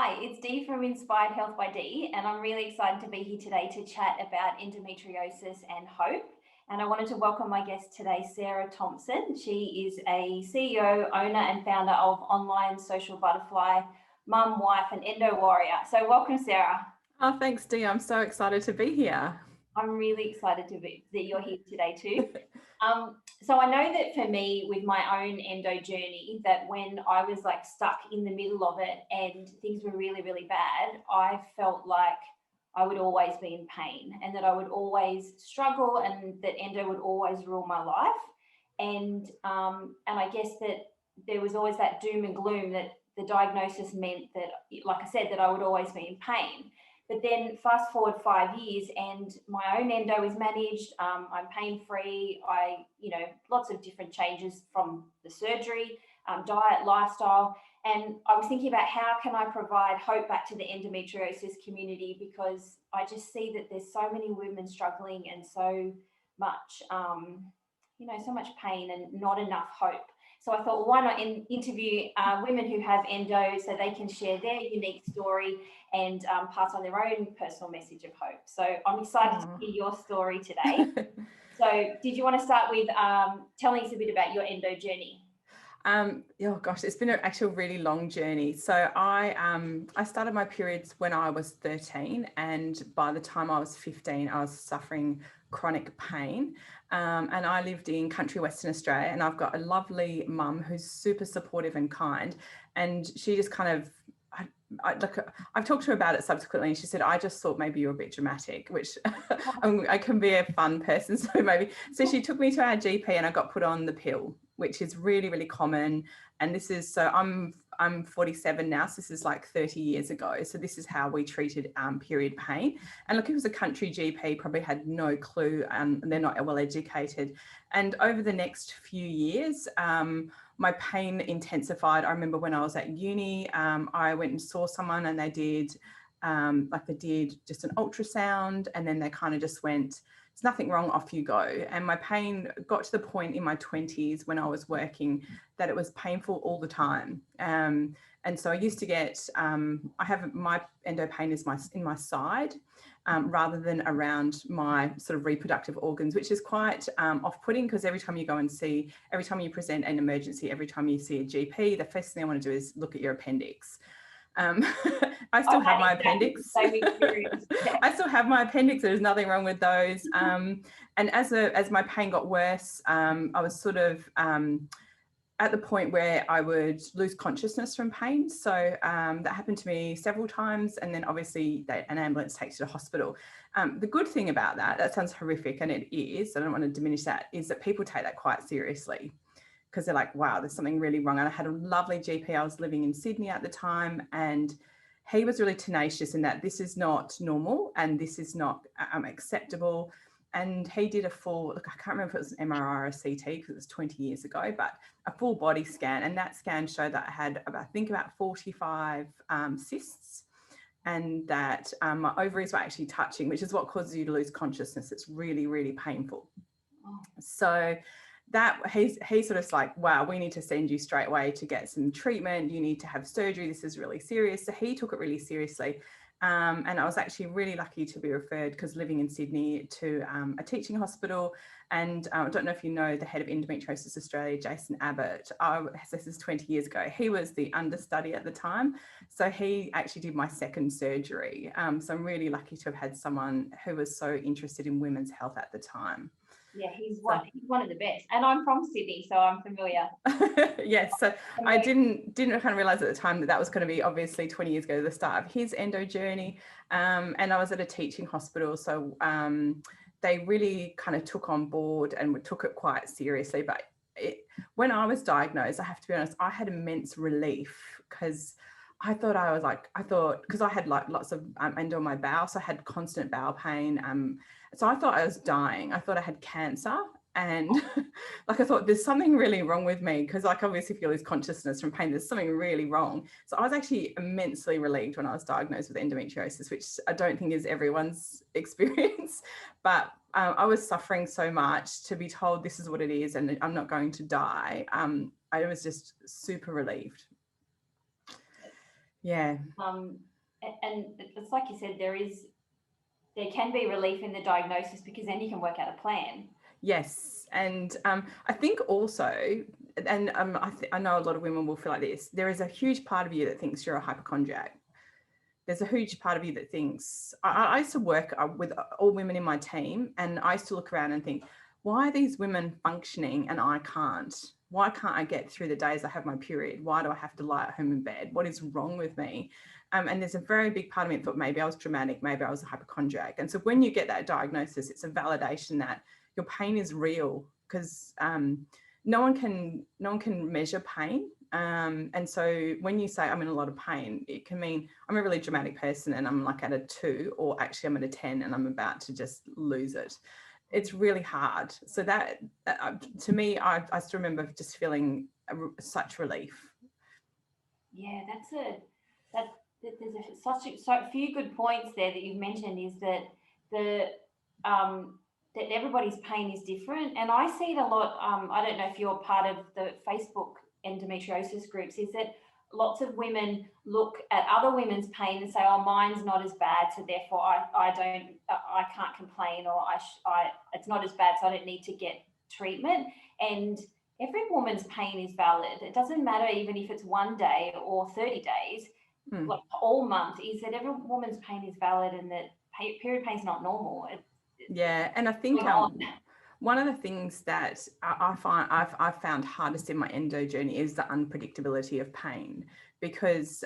Hi, it's Dee from Inspired Health by Dee, and I'm really excited to be here today to chat about endometriosis and hope. And I wanted to welcome my guest today, Sarah Thomson. She is a CEO, owner, and founder of online social butterfly, mum, wife, and endo warrior. So welcome, Sarah. Oh, thanks, Dee. I'm so excited to be here. I'm really excited that you're here today too. So I know that for me, with my own endo journey, that when I was like stuck in the middle of it and things were really, really bad, I felt like I would always be in pain and that I would always struggle and that endo would always rule my life. And I guess that there was always that doom and gloom that the diagnosis meant that, like I said, that I would always be in pain. But then fast forward 5 years and my own endo is managed. I'm pain free. Lots of different changes from the surgery, diet, lifestyle. And I was thinking about how can I provide hope back to the endometriosis community, because I just see that there's so many women struggling and so much, so much pain and not enough hope. So I thought, well, why not interview women who have endo so they can share their unique story and pass on their own personal message of hope. So I'm excited to hear your story today. So did you want to start with telling us a bit about your endo journey? Oh gosh, it's been actually a really long journey. So I started my periods when I was 13, and by the time I was 15, I was suffering chronic pain. And I lived in country Western Australia, and I've got a lovely mum who's super supportive and kind. And she just kind of, I've talked to her about it subsequently, and she said, I just thought maybe you're a bit dramatic, which I can be a fun person. So she took me to our GP and I got put on the pill, which is really, really common. And I'm 47 now, so this is like 30 years ago. So this is how we treated period pain. And look, it was a country GP, probably had no clue, and they're not well educated. And over the next few years, my pain intensified. I remember when I was at uni, I went and saw someone and they did just an ultrasound, and then they kind of just went, there's nothing wrong, off you go. And my pain got to the point in my 20s when I was working that it was painful all the time. And so I used to get, my endo pain is in my side, rather than around my sort of reproductive organs, which is quite off-putting, because every time you present an emergency, every time you see a GP, the first thing I want to do is look at your appendix. I still have my appendix. I still have my appendix. There's nothing wrong with those. And as my pain got worse, I was sort of at the point where I would lose consciousness from pain. So that happened to me several times. And then obviously an ambulance takes you to hospital. The good thing about that sounds horrific, and it is, I don't want to diminish that, is that people take that quite seriously, because they're like, wow, there's something really wrong. And I had a lovely GP. I was living in Sydney at the time, and he was really tenacious in that this is not normal and this is not acceptable. And he did a full, look, I can't remember if it was an MRI or a CT because it was 20 years ago, but a full body scan. And that scan showed that I had about 45 cysts, and that my ovaries were actually touching, which is what causes you to lose consciousness. It's really, really painful. So that he's sort of like, wow, we need to send you straight away to get some treatment. You need to have surgery. This is really serious. So he took it really seriously. And I was actually really lucky to be referred, because living in Sydney, to a teaching hospital. And I don't know if you know the head of Endometriosis Australia, Jason Abbott. This is 20 years ago. He was the understudy at the time. So he actually did my second surgery. So I'm really lucky to have had someone who was so interested in women's health at the time. Yeah, he's one of the best. And I'm from Sydney, so I'm familiar. Yes, so I didn't kind of realize at the time that was going to be obviously 20 years ago, the start of his endo journey. And I was at a teaching hospital, so they really kind of took on board and took it quite seriously. But when I was diagnosed, I have to be honest, I had immense relief, because because I had like lots of endo on my bowel, so I had constant bowel pain. So I thought I was dying. I thought I had cancer. And like, I thought there's something really wrong with me, because like, obviously if you lose consciousness from pain, there's something really wrong. So I was actually immensely relieved when I was diagnosed with endometriosis, which I don't think is everyone's experience. But I was suffering so much to be told this is what it is and I'm not going to die. I was just super relieved. Yeah. And it's like you said, there can be relief in the diagnosis because then you can work out a plan. Yes. And I think also, and I know a lot of women will feel like this, there is a huge part of you that thinks you're a hypochondriac. There's a huge part of you that thinks, I used to work with all women in my team, and I used to look around and think, why are these women functioning and I can't? Why can't I get through the days I have my period? Why do I have to lie at home in bed? What is wrong with me? And there's a very big part of me that thought maybe I was dramatic, maybe I was a hypochondriac. And so when you get that diagnosis, it's a validation that your pain is real, because no one can measure pain. And so when you say I'm in a lot of pain, it can mean I'm a really dramatic person and I'm like at a 2, or actually I'm at a 10 and I'm about to just lose it. It's really hard. So that to me, I still remember just feeling such relief. Yeah, there's so few good points there that you've mentioned. Is that that everybody's pain is different, and I see it a lot. I don't know if you're part of the Facebook endometriosis groups. Is that lots of women look at other women's pain and say, "Oh, mine's not as bad, so therefore I can't complain, or it's not as bad, so I don't need to get treatment." And every woman's pain is valid. It doesn't matter even if it's 1 day or 30 days, like all month, is that every woman's pain is valid, and that period pain is not normal. Yeah, and I think one of the things that I've found hardest in my endo journey is the unpredictability of pain, because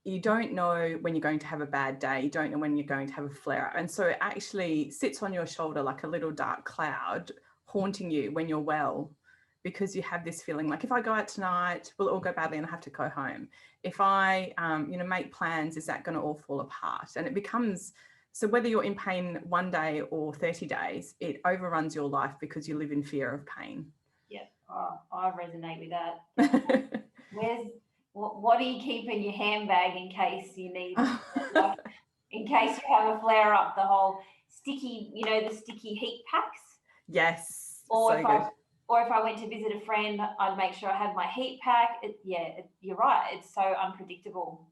you don't know when you're going to have a bad day, you don't know when you're going to have a flare up, and so it actually sits on your shoulder like a little dark cloud, haunting you when you're well, because you have this feeling like, if I go out tonight, will it all go badly and I have to go home? If I make plans, is that going to all fall apart? And it becomes, so whether you're in pain 1 day or 30 days, it overruns your life because you live in fear of pain. Yeah, I resonate with that. What do you keep in your handbag in case you need, in case you have a flare up? The whole sticky, the sticky heat packs. Yes, or so good. Or if I went to visit a friend, I'd make sure I had my heat pack. You're right. It's so unpredictable.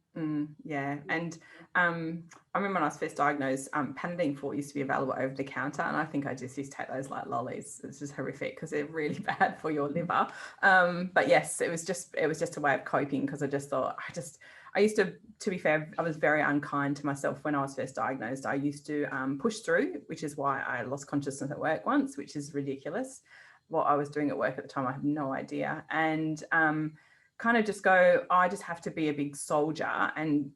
Yeah. And I remember when I was first diagnosed, Panadine 4 used to be available over the counter, and I think I just used to take those like lollies. It's just horrific because they're really bad for your liver. But yes, it was just a way of coping, because I just thought, I used to be fair, I was very unkind to myself when I was first diagnosed. I used to push through, which is why I lost consciousness at work once, which is ridiculous. What I was doing at work at the time, I have no idea. And kind of just go, I just have to be a big soldier and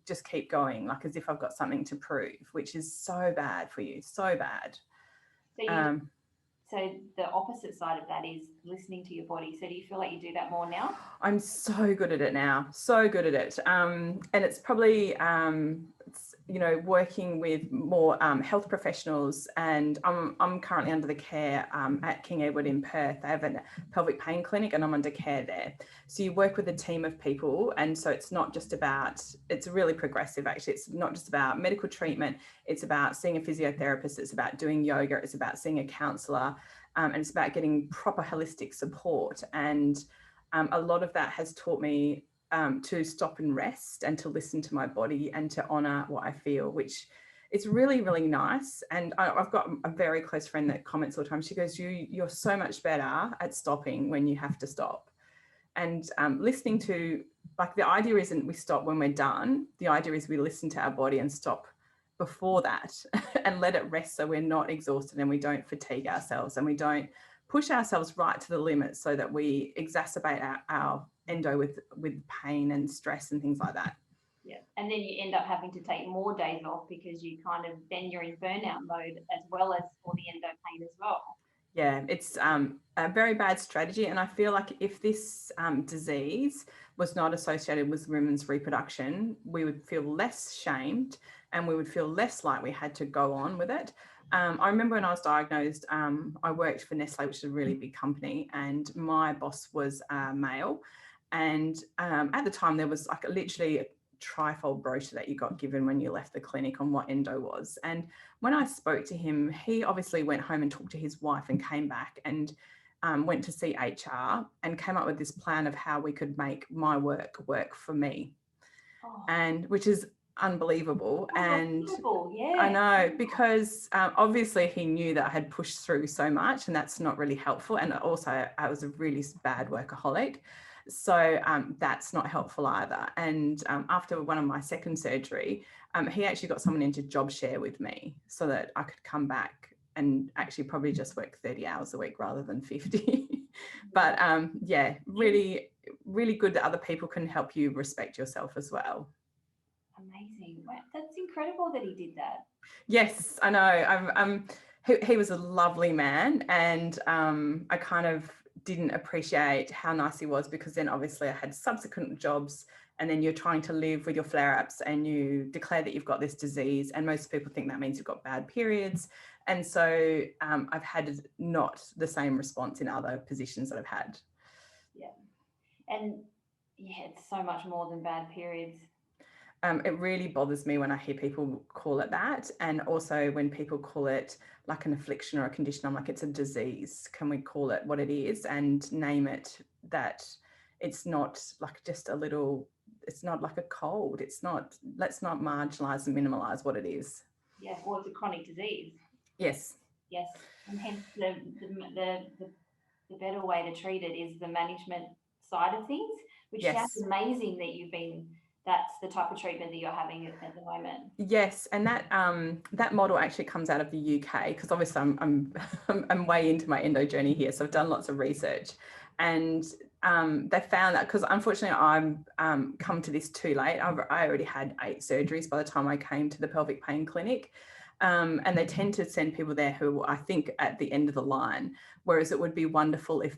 just keep going, like as if I've got something to prove, which is so bad for you, so bad. So the opposite side of that is listening to your body. So do you feel like you do that more now? I'm so good at it now, so good at it. And it's probably, working with more health professionals, and I'm currently under the care at King Edward in Perth. They have a pelvic pain clinic and I'm under care there. So you work with a team of people, and so it's not just about, it's really progressive actually. It's not just about medical treatment, it's about seeing a physiotherapist, it's about doing yoga, it's about seeing a counsellor, and it's about getting proper holistic support. And a lot of that has taught me to stop and rest and to listen to my body and to honour what I feel, which is really, really nice. And I've got a very close friend that comments all the time. She goes, you're so much better at stopping when you have to stop. And listening to, like, the idea isn't we stop when we're done. The idea is we listen to our body and stop before that and let it rest, so we're not exhausted and we don't fatigue ourselves and we don't push ourselves right to the limit so that we exacerbate our endo with pain and stress and things like that. Yeah, and then you end up having to take more days off because you then you're in burnout mode as well as for the endo pain as well. Yeah, it's a very bad strategy. And I feel like if this disease was not associated with women's reproduction, we would feel less shamed and we would feel less like we had to go on with it. I remember when I was diagnosed, I worked for Nestle, which is a really big company, and my boss was male. And at the time, there was like literally a trifold brochure that you got given when you left the clinic on what endo was. And when I spoke to him, he obviously went home and talked to his wife and came back and went to see HR and came up with this plan of how we could make my work for me. Oh, and which is unbelievable. oh, that's And beautiful. I Yeah. know, because obviously he knew that I had pushed through so much, and that's not really helpful. And also I was a really bad workaholic. So that's not helpful either. And after one of my second surgery, he actually got someone into job share with me so that I could come back and actually probably just work 30 hours a week rather than 50. But yeah, really, really good that other people can help you respect yourself as well. Amazing. Wow, that's incredible that he did that. Yes, I know. He was a lovely man, and I kind of didn't appreciate how nice he was, because then obviously I had subsequent jobs, and then you're trying to live with your flare-ups and you declare that you've got this disease, and most people think that means you've got bad periods. And so I've had not the same response in other positions that I've had. Yeah. And yeah, it's so much more than bad periods. It really bothers me when I hear people call it that. And also when people call it like an affliction or a condition, I'm like, it's a disease. Can we call it what it is and name it that it's not like just a little, it's not like a cold. It's not, let's not marginalize and minimalize what it is. Yeah, well, it's a chronic disease. Yes. Yes, and hence the better way to treat it is the management side of things, which sounds Yes. amazing that that's the type of treatment that you're having at the moment. Yes, and that model actually comes out of the UK, because obviously I'm way into my endo journey here, so I've done lots of research, and they found that, because unfortunately I'm come to this too late. I already had 8 surgeries by the time I came to the pelvic pain clinic. And they tend to send people there who I think at the end of the line, whereas it would be wonderful if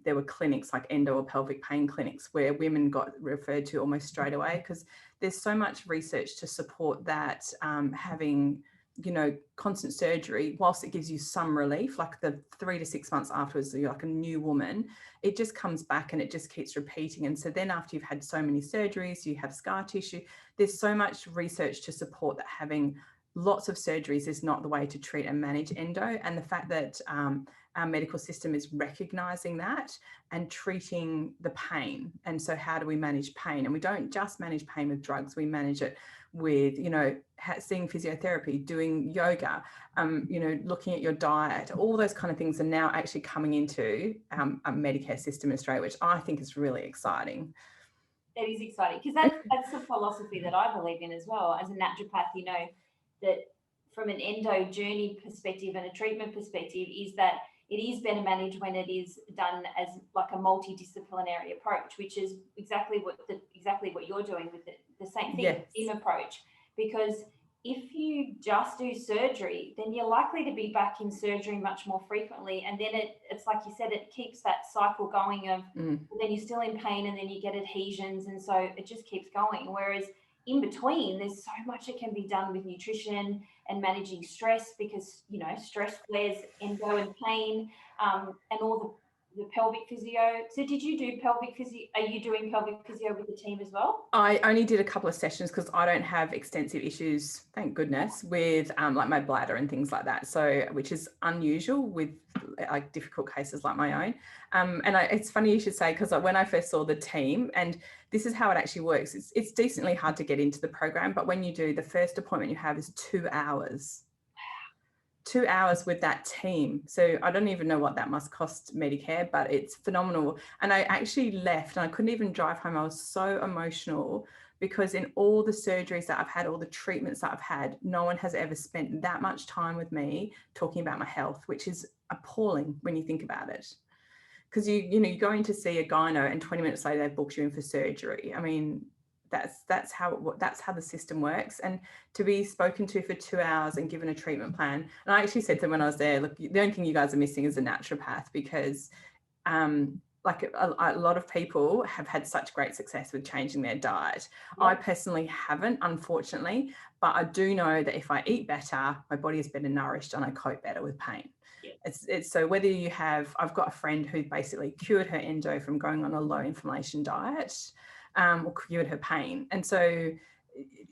there were clinics like endo or pelvic pain clinics where women got referred to almost straight away, because there's so much research to support that having, you know, constant surgery, whilst it gives you some relief, like the 3 to 6 months afterwards, you're like a new woman, it just comes back and it just keeps repeating. And so then after you've had so many surgeries, you have scar tissue, there's so much research to support that having lots of surgeries is not the way to treat and manage endo. And the fact that our medical system is recognizing that and treating the pain. And so how do we manage pain? And we don't just manage pain with drugs, we manage it with, you know, seeing physiotherapy, doing yoga, you know, looking at your diet. All those kind of things are now actually coming into a Medicare system in Australia, which I think is really exciting. It is exciting, because that's the philosophy that I believe in as well. As a naturopath, you know, that from an endo journey perspective and a treatment perspective is that it is better managed when it is done as like a multidisciplinary approach, which is exactly what you're doing with the same thing, Yes. team approach. Because if you just do surgery, then you're likely to be back in surgery much more frequently, and then it's like you said, it keeps that cycle going of then you're still in pain, and then you get adhesions, and so it just keeps going. Whereas in between, there's so much that can be done with nutrition and managing stress, because, you know, stress flares endo and pain, and all the pelvic physio. So did you do pelvic physio? Are you doing pelvic physio with the team as well? I only did a couple of sessions because I don't have extensive issues, thank goodness, with like my bladder and things like that. So, which is unusual with like difficult cases like my own. And it's funny you should say, because when I first saw the team, and this is how it actually works, it's decently hard to get into the program, but when you do, the first appointment you have is 2 hours. 2 hours with that team. So I don't even know what that must cost Medicare, but it's phenomenal. And I actually left and I couldn't even drive home. I was so emotional, because in all the surgeries that I've had, all the treatments that I've had, no one has ever spent that much time with me talking about my health, which is appalling when you think about it. Because you know, you go in to see a gyno and 20 minutes later they've booked you in for surgery. I mean, that's how the system works. And to be spoken to for 2 hours and given a treatment plan, and I actually said to them when I was there, look, the only thing you guys are missing is a naturopath, because like a lot of people have had such great success with changing their diet. Yep. I personally haven't, unfortunately, but I do know that if I eat better, my body is better nourished and I cope better with pain. Yep. It's so whether you have, I've got a friend who basically cured her endo from going on a low inflammation diet, or cured her pain. And so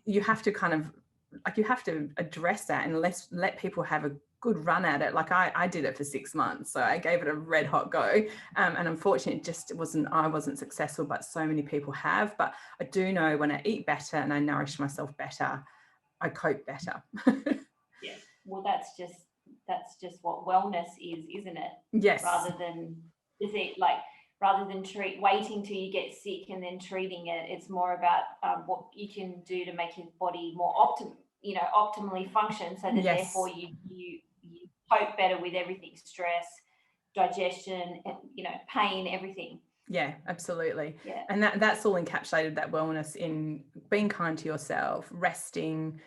you have to kind of, like, you have to address that and let people have good run at it. Like I did it for 6 months, so I gave it a red hot go, and unfortunately I wasn't successful, but so many people have. But I do know when I eat better and I nourish myself better, I cope better. Yeah, well, that's just what wellness is, isn't it? Yes. Rather than waiting till you get sick and then treating it, it's more about what you can do to make your body more optimally function, so that Yes. therefore you cope better with everything: stress, digestion, pain, everything. Yeah, absolutely. Yeah. And that's all encapsulated, that wellness, in being kind to yourself, resting,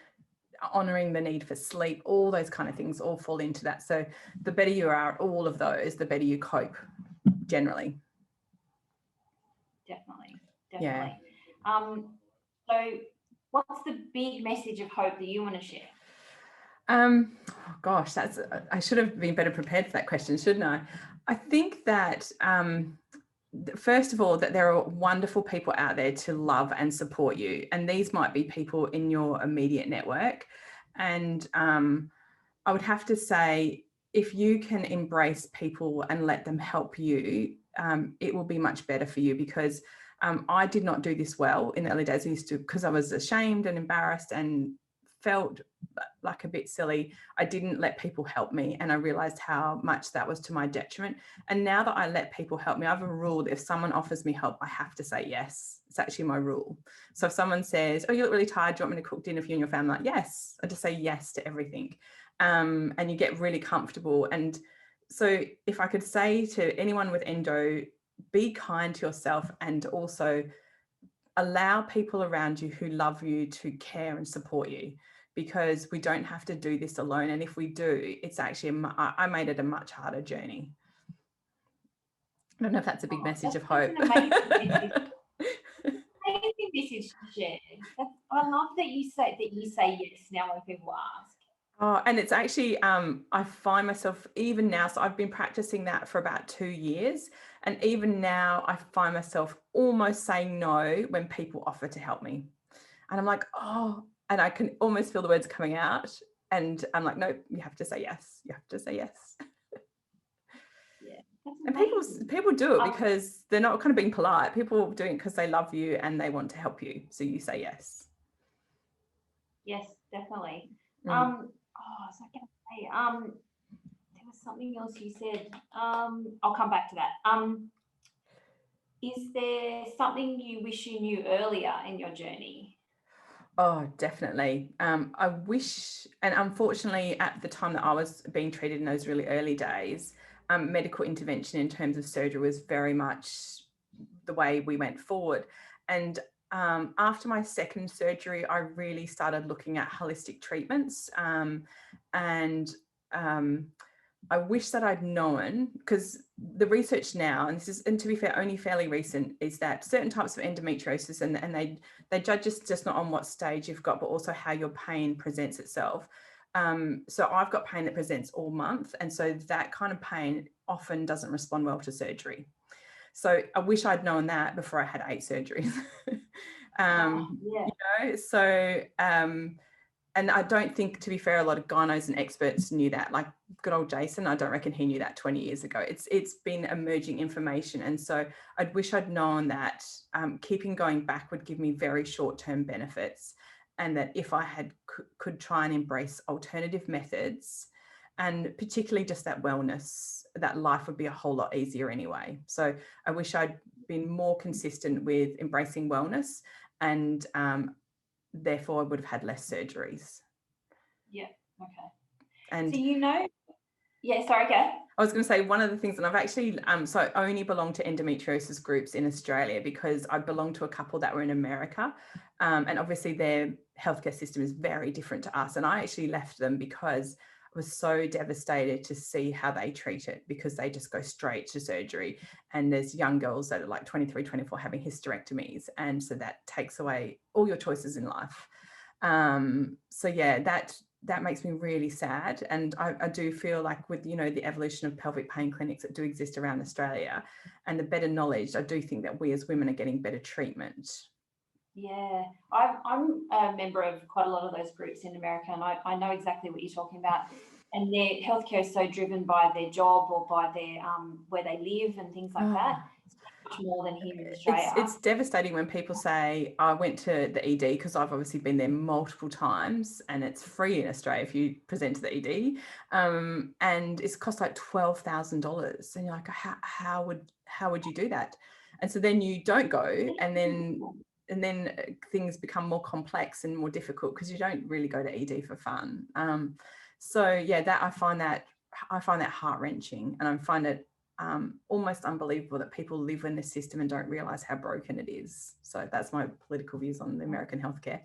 honoring the need for sleep, all those kind of things all fall into that. So the better you are at all of those, the better you cope generally. Definitely. Yeah. So what's the big message of hope that you want to share? Gosh, I should have been better prepared for that question, shouldn't I? I think that first of all, that there are wonderful people out there to love and support you, and these might be people in your immediate network. And I would have to say, if you can embrace people and let them help you, it will be much better for you, because I did not do this well in the early days. I used to, because I was ashamed and embarrassed and felt like a bit silly, I didn't let people help me, and I realized how much that was to my detriment. And now that I let people help me, I have a rule that if someone offers me help, I have to say yes. It's actually my rule. So if someone says, oh, you look really tired, do you want me to cook dinner for you and your family? Like, yes. I just say yes to everything. And you get really comfortable. And so if I could say to anyone with endo, be kind to yourself, and also allow people around you who love you to care and support you, because we don't have to do this alone. And if we do, it's actually, I made it a much harder journey. I don't know if that's a big message of hope. An amazing message to share. I love that you say yes now when people ask. Oh, and it's actually, I find myself even now, so I've been practicing that for about 2 years. And even now I find myself almost saying no when people offer to help me. And I'm like, oh, and I can almost feel the words coming out. And I'm like, no, you have to say yes. You have to say yes. Yeah. And people do it because they're not kind of being polite. People do it because they love you and they want to help you. So you say yes. Yes, definitely. So I can say, there was something else you said. I'll come back to that. Is there something you wish you knew earlier in your journey? Oh, definitely. I wish, and unfortunately, at the time that I was being treated in those really early days, medical intervention in terms of surgery was very much the way we went forward. And after my second surgery, I really started looking at holistic treatments. I wish that I'd known, because the research now, and to be fair, only fairly recent, is that certain types of endometriosis, and they judge us just not on what stage you've got, but also how your pain presents itself. So I've got pain that presents all month, and so that kind of pain often doesn't respond well to surgery. So I wish I'd known that before I had 8 surgeries. And I don't think, to be fair, a lot of gynos and experts knew that. Like good old Jason, I don't reckon he knew that 20 years ago. It's been emerging information. And so I'd wish I'd known that keeping going back would give me very short-term benefits, and that if I could try and embrace alternative methods, and particularly just that wellness, that life would be a whole lot easier anyway. So I wish I'd been more consistent with embracing wellness, and therefore I would have had less surgeries. Yeah. Okay. And so yeah, sorry, go. I was going to say, one of the things, and I've actually, so I only belong to endometriosis groups in Australia because I belong to a couple that were in America. And obviously their healthcare system is very different to us. And I actually left them because I was so devastated to see how they treat it, because they just go straight to surgery. And there's young girls that are like 23, 24 having hysterectomies. And so that takes away all your choices in life. So yeah, that makes me really sad. And I do feel like with, the evolution of pelvic pain clinics that do exist around Australia and the better knowledge, I do think that we as women are getting better treatment. Yeah, I'm a member of quite a lot of those groups in America, and I know exactly what you're talking about. and their healthcare is so driven by their job or by their where they live and things like that. It's much more than here in Australia. It's devastating when people say, I went to the ED, because I've obviously been there multiple times, and it's free in Australia if you present to the ED, and it's cost like $12,000, and you're like, how would you do that? And so then you don't go, and then things become more complex and more difficult because you don't really go to ED for fun. So yeah, that I find that heart-wrenching, and I find it almost unbelievable that people live in the system and don't realize how broken it is. So that's my political views on the American healthcare.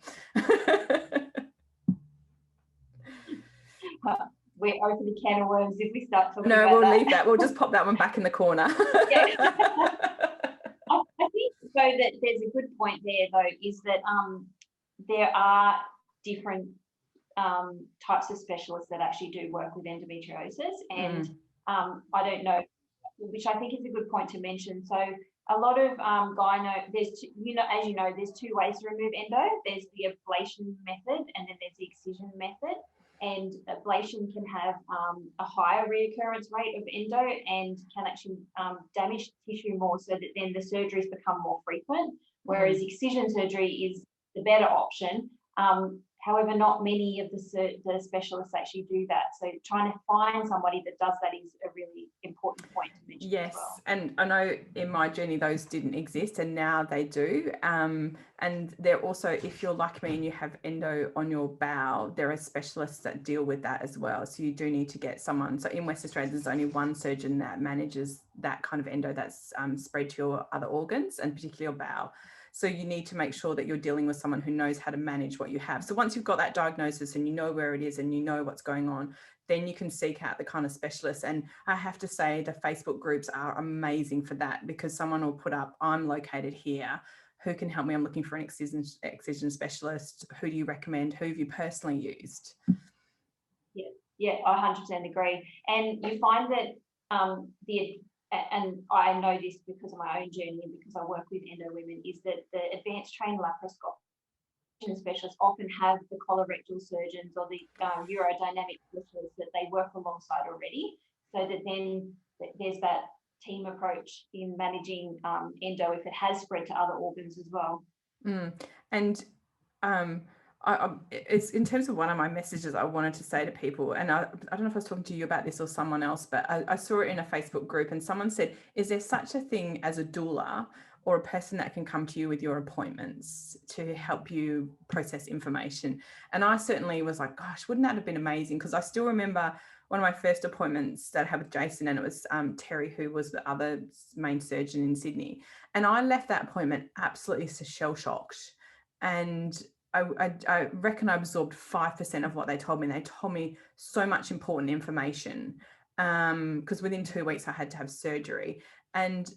We're open a can of worms if we start talking about that. No, we'll leave that. We'll just pop that one back in the corner. Yeah. I think so that there's a good point there though, is that there are different types of specialists that actually do work with endometriosis, and I don't know, which I think is a good point to mention. So a lot of there's as you know, there's two ways to remove endo. There's the ablation method, and then there's the excision method. And ablation can have a higher reoccurrence rate of endo and can actually damage tissue more, so that then the surgeries become more frequent, whereas excision surgery is the better option. However, not many of the specialists actually do that. So trying to find somebody that does that is a really important point to mention. Yes, as well. And I know in my journey those didn't exist, and now they do. And they're also, if you're like me and you have endo on your bowel, there are specialists that deal with that as well. So you do need to get someone. So in West Australia, there's only one surgeon that manages that kind of endo that's spread to your other organs, and particularly your bowel. So you need to make sure that you're dealing with someone who knows how to manage what you have. So once you've got that diagnosis and you know where it is and you know what's going on, then you can seek out the kind of specialists. And I have to say the Facebook groups are amazing for that, because someone will put up, I'm located here, who can help me? I'm looking for an excision specialist. Who do you recommend? Who have you personally used? Yeah, I 100% agree. And you find that and I know this because of my own journey and because I work with endo women, is that the advanced trained laparoscopic specialists often have the colorectal surgeons or the urodynamic specialists that they work alongside already, so that then there's that team approach in managing endo if it has spread to other organs as well. And it's in terms of one of my messages I wanted to say to people, and I don't know if I was talking to you about this or someone else, but I saw it in a Facebook group, and someone said, is there such a thing as a doula or a person that can come to you with your appointments to help you process information? And I certainly was like, gosh, wouldn't that have been amazing? Because I still remember one of my first appointments that I had with Jason, and it was Terry, who was the other main surgeon in Sydney. And I left that appointment absolutely shell-shocked. And I reckon I absorbed 5% of what they told me. They told me so much important information, because within 2 weeks I had to have surgery. And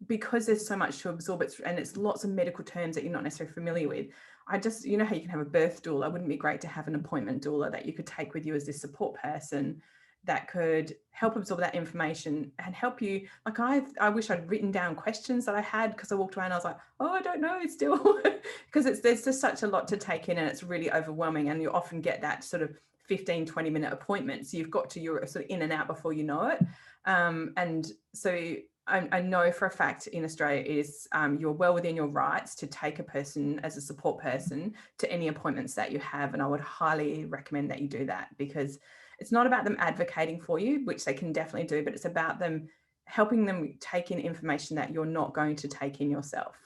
because there's so much to absorb, and it's lots of medical terms that you're not necessarily familiar with, I just, you know how you can have a birth doula, wouldn't it be great to have an appointment doula that you could take with you as this support person that could help absorb that information and help you? Like I wish I'd written down questions that I had, because I walked around, I was like, oh, I don't know still, because there's just such a lot to take in, and it's really overwhelming, and you often get that sort of 15-20 minute appointment, so you've got to, you're sort of in and out before you know it. And so I know for a fact in Australia is you're well within your rights to take a person as a support person to any appointments that you have, and I would highly recommend that you do that, because it's not about them advocating for you, which they can definitely do, but it's about them helping them take in information that you're not going to take in yourself.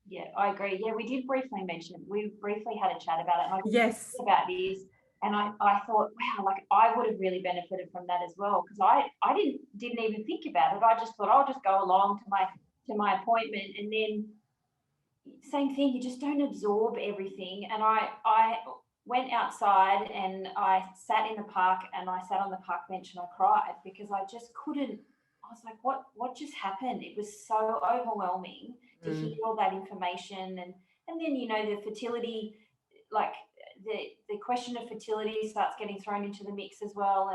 Yeah, I agree. Yeah, we briefly had a chat about it, and I yes about this, and I thought, wow, like I would have really benefited from that as well, because I didn't even think about it. I just thought I'll just go along to my appointment, and then same thing, you just don't absorb everything. And I went outside and I sat in the park, and I sat on the park bench and I cried, because I just couldn't. I was like, what just happened? It was so overwhelming to hear all that information, and then, you know, the fertility, like the question of fertility starts getting thrown into the mix as well,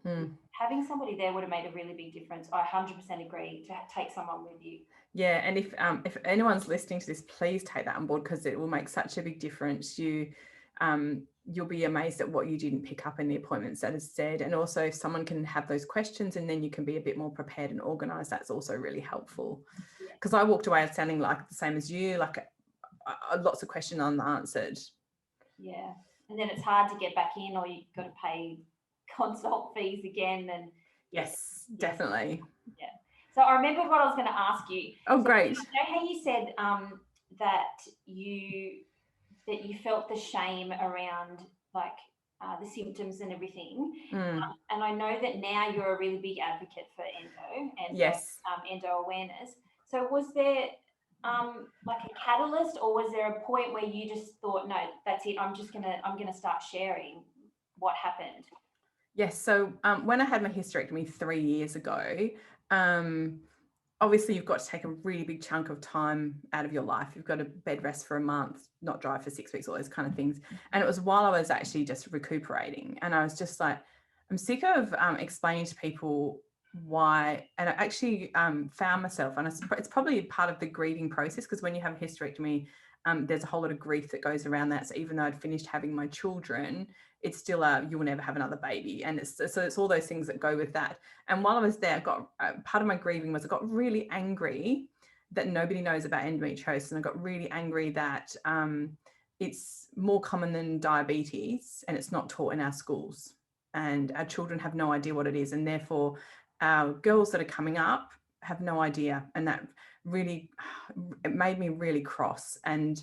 and having somebody there would have made a really big difference. I 100% agree to take someone with you. Yeah, and if anyone's listening to this, please take that on board, because it will make such a big difference. You you'll be amazed at what you didn't pick up in the appointments that is said. And also if someone can have those questions and then you can be a bit more prepared and organized, that's also really helpful. Because I walked away sounding like the same as you, like lots of questions unanswered. Yeah. And then it's hard to get back in, or you've got to pay consult fees again. And yes, definitely. Yeah. So I remembered what I was going to ask you. Oh, so great. I know how you said that you felt the shame around like the symptoms and everything. And I know that now you're a really big advocate for endo and yes. Endo awareness. So was there like a catalyst, or was there a point where you just thought, no, that's it, I'm gonna start sharing what happened? Yes. So when I had my hysterectomy 3 years ago, obviously you've got to take a really big chunk of time out of your life. You've got to bed rest for a month, not drive for 6 weeks, all those kind of things. And it was while I was actually just recuperating. And I was just like, I'm sick of explaining to people why. And I actually found myself, and it's probably part of the grieving process, because when you have a hysterectomy, there's a whole lot of grief that goes around that. So even though I'd finished having my children, it's still you will never have another baby. And it's all those things that go with that. And while I was there, I got part of my grieving was I got really angry that nobody knows about endometriosis. And I got really angry that it's more common than diabetes and it's not taught in our schools. And our children have no idea what it is. And therefore, our girls that are coming up have no idea. And that really, it made me really cross. And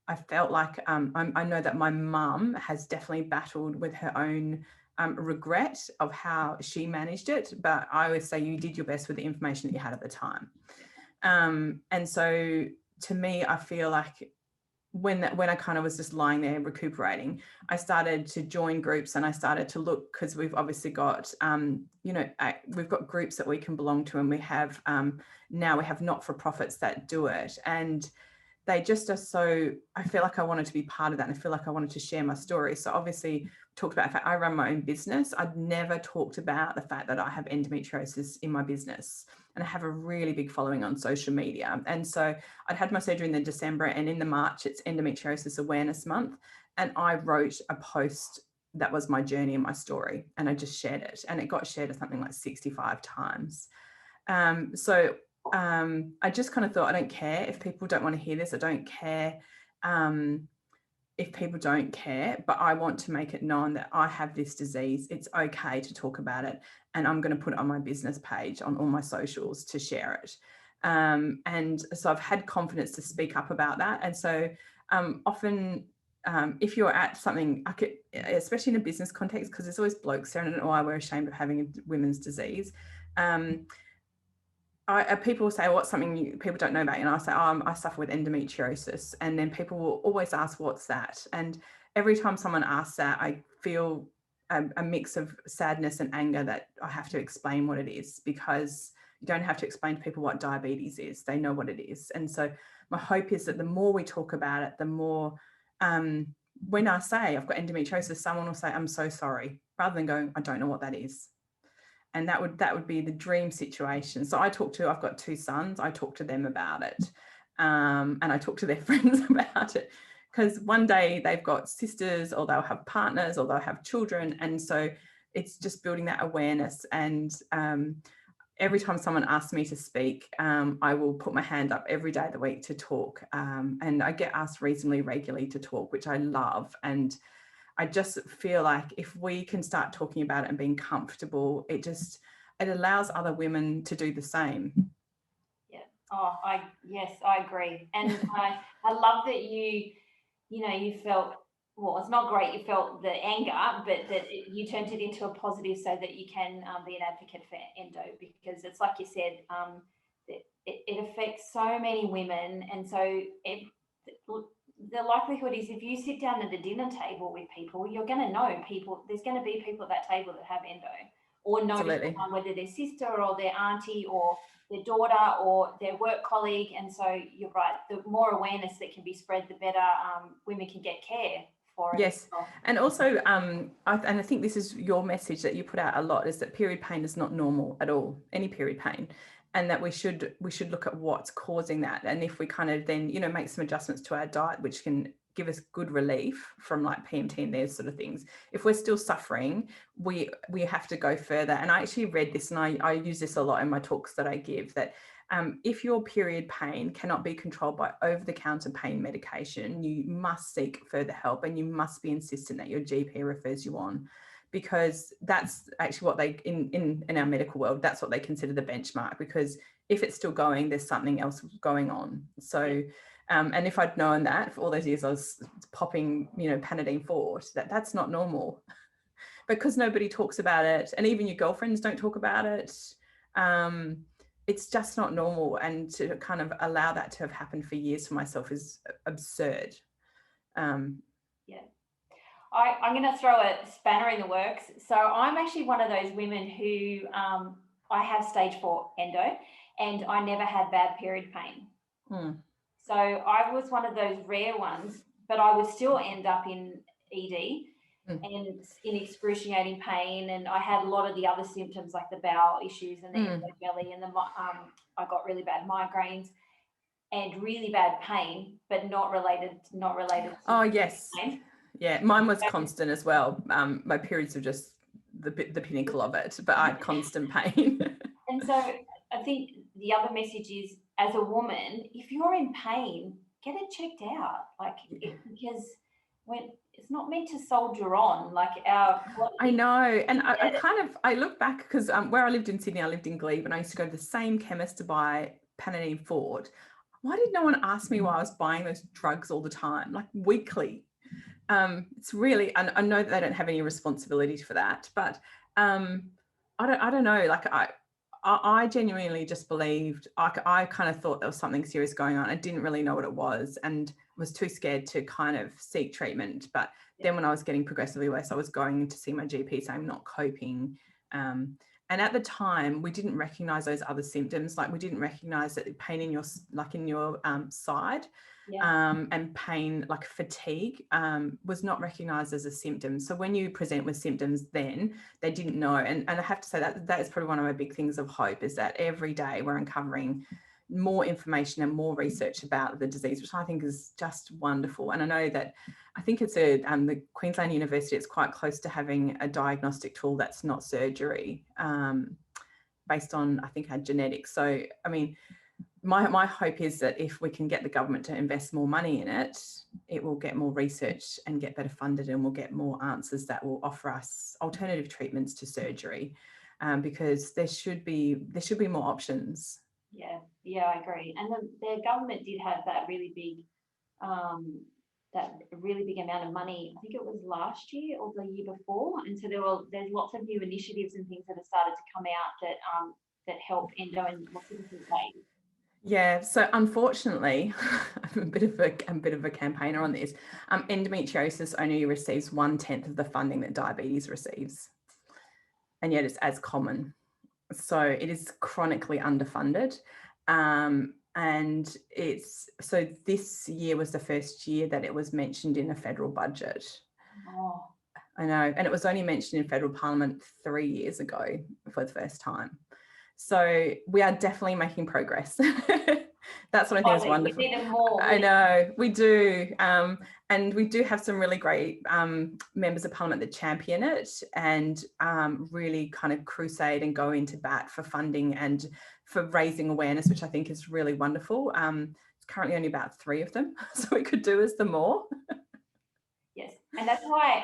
I felt like I know that my mum has definitely battled with her own regret of how she managed it. But I always say you did your best with the information that you had at the time. And so to me, I feel like when I kind of was just lying there recuperating, I started to join groups and I started to look, because we've obviously got, we've got groups that we can belong to, and we have now we have not-for-profits that do it. And they just are so, I feel like I wanted to be part of that. And I feel like I wanted to share my story. So obviously talked about the fact I run my own business. I'd never talked about the fact that I have endometriosis in my business. And I have a really big following on social media. And so I'd had my surgery in the December, and in the March, it's Endometriosis Awareness Month. And I wrote a post that was my journey and my story. And I just shared it. And it got shared something like 65 times. I just kind of thought, I don't care if people don't want to hear this. I don't care if people don't care, but I want to make it known that I have this disease. It's okay to talk about it. And I'm going to put it on my business page, on all my socials, to share it. And so I've had confidence to speak up about that. And so often if you're at something, especially in a business context, because there's always blokes there, and I don't know why we're ashamed of having a women's disease. People will say, what's something people don't know about you? And I'll say, I suffer with endometriosis. And then people will always ask, what's that? And every time someone asks that, I feel a mix of sadness and anger that I have to explain what it is, because you don't have to explain to people what diabetes is. They know what it is. And so my hope is that the more we talk about it, the more, when I say I've got endometriosis, someone will say, I'm so sorry, rather than going, I don't know what that is. And that would be the dream situation. So I've got 2 sons. I talk to them about it. And I talk to their friends about it, because one day they've got sisters, or they'll have partners, or they'll have children. And so it's just building that awareness. And every time someone asks me to speak, I will put my hand up every day of the week to talk. And I get asked reasonably regularly to talk, which I love. And I just feel like if we can start talking about it and being comfortable, it allows other women to do the same. Yeah. Yes, I agree. And I love that you felt, well, it's not great you felt the anger, but that you turned it into a positive so that you can be an advocate for endo, because it's like you said, it affects so many women. And so the likelihood is, if you sit down at a dinner table with people, you're going to know people. There's going to be people at that table that have endo, or know whether their sister or their auntie or their daughter or their work colleague. And so you're right, the more awareness that can be spread, the better women can get care for it. Yes. And also, I think this is your message that you put out a lot, is that period pain is not normal at all, any period pain. And that we should look at what's causing that. And if we kind of then, make some adjustments to our diet, which can give us good relief from like PMT and those sort of things. If we're still suffering, we have to go further. And I actually read this, and I use this a lot in my talks that I give, that if your period pain cannot be controlled by over-the-counter pain medication, you must seek further help, and you must be insistent that your GP refers you on, because that's actually what they, in our medical world, that's what they consider the benchmark, because if it's still going, there's something else going on. So, and if I'd known that for all those years I was popping, Panadine Fort, that's not normal, because nobody talks about it. And even your girlfriends don't talk about it. It's just not normal. And to kind of allow that to have happened for years for myself is absurd. Yeah. I'm going to throw a spanner in the works. So I'm actually one of those women who I have stage 4 endo, and I never had bad period pain. So I was one of those rare ones, but I would still end up in ED and in excruciating pain. And I had a lot of the other symptoms like the bowel issues and the endo belly, and I got really bad migraines and really bad pain, but not related to oh yes pain. Yeah, mine was constant as well. My periods were just the pinnacle of it, but I had constant pain. And so I think the other message is, as a woman, if you're in pain, get it checked out, because when it's not meant to soldier on, I know. And I look back, because where I lived in Sydney, I lived in Glebe, and I used to go to the same chemist to buy Panadine Fort. Why did no one ask me why I was buying those drugs all the time, like weekly? It's really, and I know that they don't have any responsibility for that, but I don't know, like I genuinely just believed, I kind of thought there was something serious going on. I didn't really know what it was, and was too scared to kind of seek treatment. But then when I was getting progressively worse, I was going to see my GP saying I'm not coping. And at the time, we didn't recognize those other symptoms. Like, we didn't recognize that pain in your side, and pain like fatigue was not recognized as a symptom. So when you present with symptoms, then they didn't know. And I have to say that is probably one of my big things of hope, is that every day we're uncovering more information and more research about the disease, which I think is just wonderful. And I know that, I think it's the Queensland University, it's quite close to having a diagnostic tool that's not surgery, based on, I think, our genetics. So, I mean, my hope is that if we can get the government to invest more money in it, it will get more research and get better funded, and we'll get more answers that will offer us alternative treatments to surgery, because there should be more options. Yeah, I agree. And the government did have that really big amount of money. I think it was last year or the year before. And so there's lots of new initiatives and things that have started to come out that help endo in lots of different ways. Yeah, so unfortunately, I'm a bit of a campaigner on this. Endometriosis only receives 1/10 of the funding that diabetes receives, and yet it's as common. So it is chronically underfunded. And so this year was the first year that it was mentioned in a federal budget. Oh. I know, and it was only mentioned in federal parliament 3 years ago for the first time. So we are definitely making progress. That's what I think is wonderful. We need more. I know, we do. And we do have some really great members of parliament that champion it, and really kind of crusade and go into bat for funding and for raising awareness, which I think is really wonderful. It's currently only about 3 of them, so we could do as the more. Yes, and that's why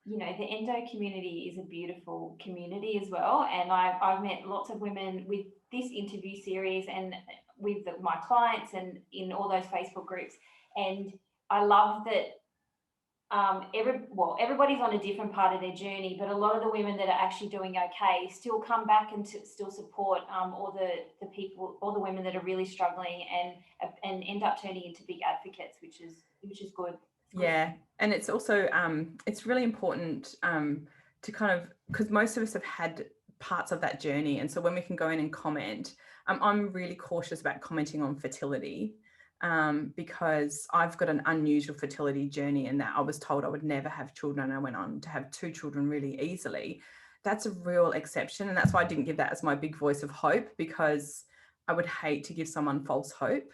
the endo community is a beautiful community as well. And I've met lots of women with this interview series and with my clients and in all those Facebook groups. And I love that everybody's on a different part of their journey, but a lot of the women that are actually doing okay still come back and still support all the people, all the women that are really struggling, and end up turning into big advocates, which is good. Yeah, and it's also it's really important to kind of, because most of us have had parts of that journey, and so when we can go in and comment, I'm really cautious about commenting on fertility, because I've got an unusual fertility journey, in that I was told I would never have children, and I went on to have 2 children really easily. That's a real exception, and that's why I didn't give that as my big voice of hope, because I would hate to give someone false hope.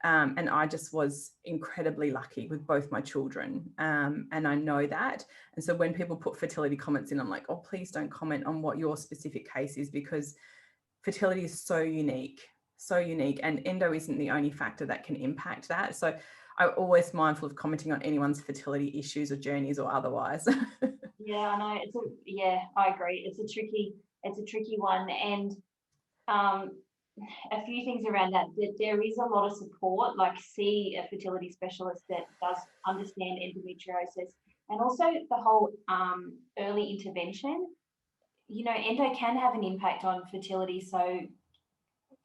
And I just was incredibly lucky with both my children. And I know that. And so when people put fertility comments in, I'm like, oh, please don't comment on what your specific case is, because fertility is so unique, and endo isn't the only factor that can impact that. So I'm always mindful of commenting on anyone's fertility issues or journeys or otherwise. Yeah, I know. I agree. It's a tricky one. And a few things around that there is a lot of support, like see a fertility specialist that does understand endometriosis, and also the whole early intervention. Endo can have an impact on fertility, so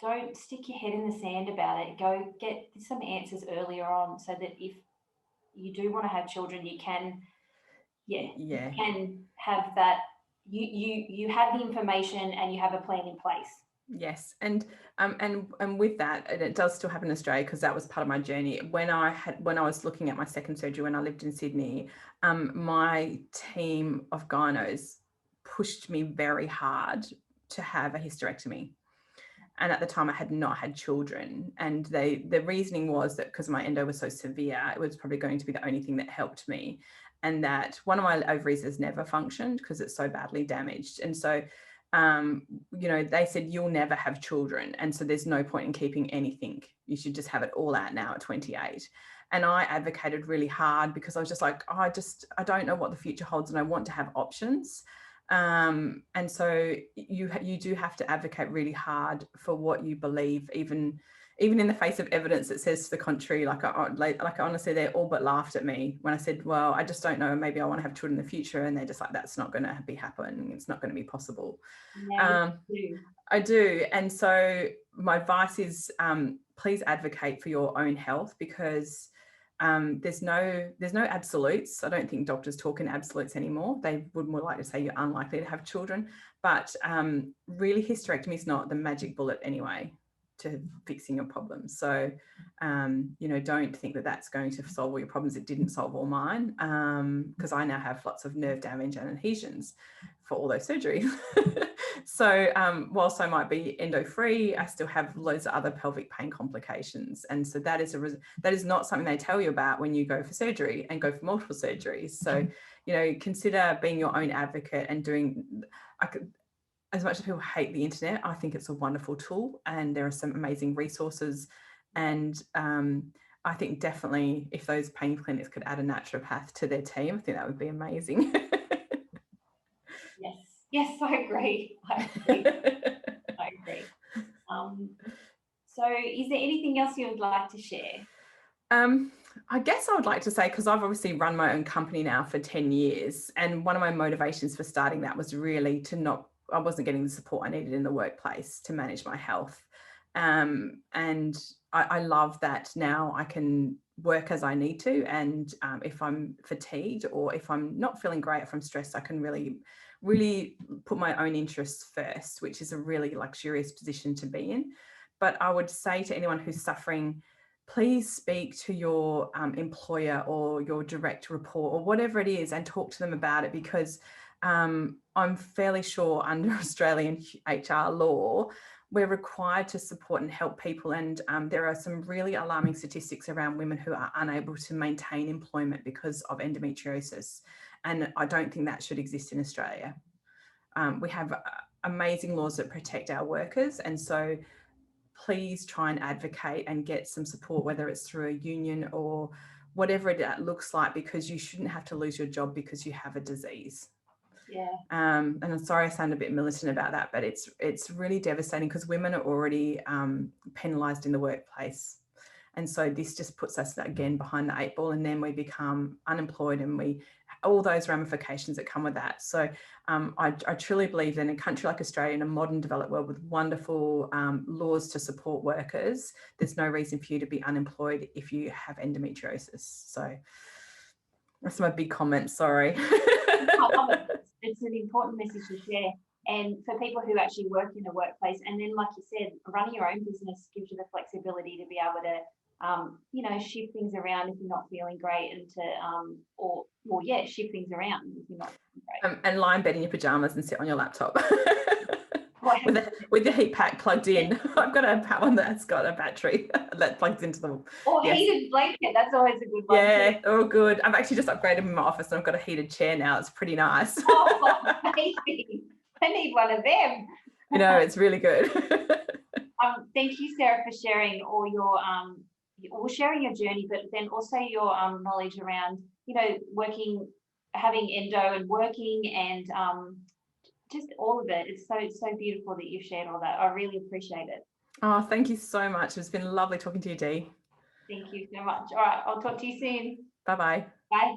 don't stick your head in the sand about it. Go get some answers earlier on, so that if you do want to have children, you can you can have that, you have the information and you have a plan in place. Yes, and with that, and it does still happen in Australia, because that was part of my journey. When I was looking at my second surgery when I lived in Sydney, my team of gynos pushed me very hard to have a hysterectomy. And at the time I had not had children, and the reasoning was that because my endo was so severe, it was probably going to be the only thing that helped me, and that one of my ovaries has never functioned because it's so badly damaged. And so they said, you'll never have children, and so there's no point in keeping anything. You should just have it all out now at 28. And I advocated really hard, because I was just like, I don't know what the future holds, and I want to have options. And so you do have to advocate really hard for what you believe, even in the face of evidence that says to the contrary. Like honestly, they all but laughed at me when I said, well, I just don't know, maybe I want to have children in the future. And they're just like, that's not going to be happening. It's not going to be possible. Yeah, I do. And so my advice is, please advocate for your own health, because there's no absolutes. I don't think doctors talk in absolutes anymore. They would more like to say you're unlikely to have children, but really hysterectomy is not the magic bullet anyway to fixing your problems. So don't think that that's going to solve all your problems. It didn't solve all mine, because I now have lots of nerve damage and adhesions for all those surgeries. So whilst I might be endo-free, I still have loads of other pelvic pain complications. And so that is not something they tell you about when you go for surgery and go for multiple surgeries. So, consider being your own advocate and doing, as much as people hate the internet, I think it's a wonderful tool, and there are some amazing resources. And I think definitely if those pain clinics could add a naturopath to their team, I think that would be amazing. Yes, I agree. I agree. So is there anything else you would like to share? I guess I would like to say, because I've obviously run my own company now for 10 years, and one of my motivations for starting that was really I wasn't getting the support I needed in the workplace to manage my health. And I love that now I can work as I need to. And if I'm fatigued, or if I'm not feeling great, if I'm stressed, I can really put my own interests first, which is a really luxurious position to be in. But I would say to anyone who's suffering, please speak to your employer or your direct report or whatever it is, and talk to them about it, because I'm fairly sure under Australian HR law, we're required to support and help people. And there are some really alarming statistics around women who are unable to maintain employment because of endometriosis. And I don't think that should exist in Australia. We have amazing laws that protect our workers. And so please try and advocate and get some support, whether it's through a union or whatever it looks like, because you shouldn't have to lose your job because you have a disease. Yeah. And I'm sorry I sound a bit militant about that, but it's really devastating, because women are already penalised in the workplace. And so this just puts us again behind the 8 ball, and then we become unemployed, and all those ramifications that come with that. So I truly believe that in a country like Australia, in a modern developed world with wonderful laws to support workers, there's no reason for you to be unemployed if you have endometriosis. So that's my big comment, sorry. It's an important message to share. And for people who actually work in a workplace, and then like you said, running your own business gives you the flexibility to be able to shift things around if you're not feeling great, and to shift things around if you're not feeling great. And lie in bed in your pajamas and sit on your laptop. with the heat pack plugged in. I've got a one that's got a battery that plugs into the Or heated blanket, that's always a good one. Yeah, oh good. I've actually just upgraded my office and I've got a heated chair now. It's pretty nice. Oh, amazing. I need one of them. It's really good. Thank you, Sarah, for sharing all your sharing your journey, but then also your knowledge around, having endo and working and just all of it. It's so beautiful that you've shared all that. I really appreciate it. Oh, thank you so much. It's been lovely talking to you, Dee. Thank you so much. All right, I'll talk to you soon. Bye-bye. Bye.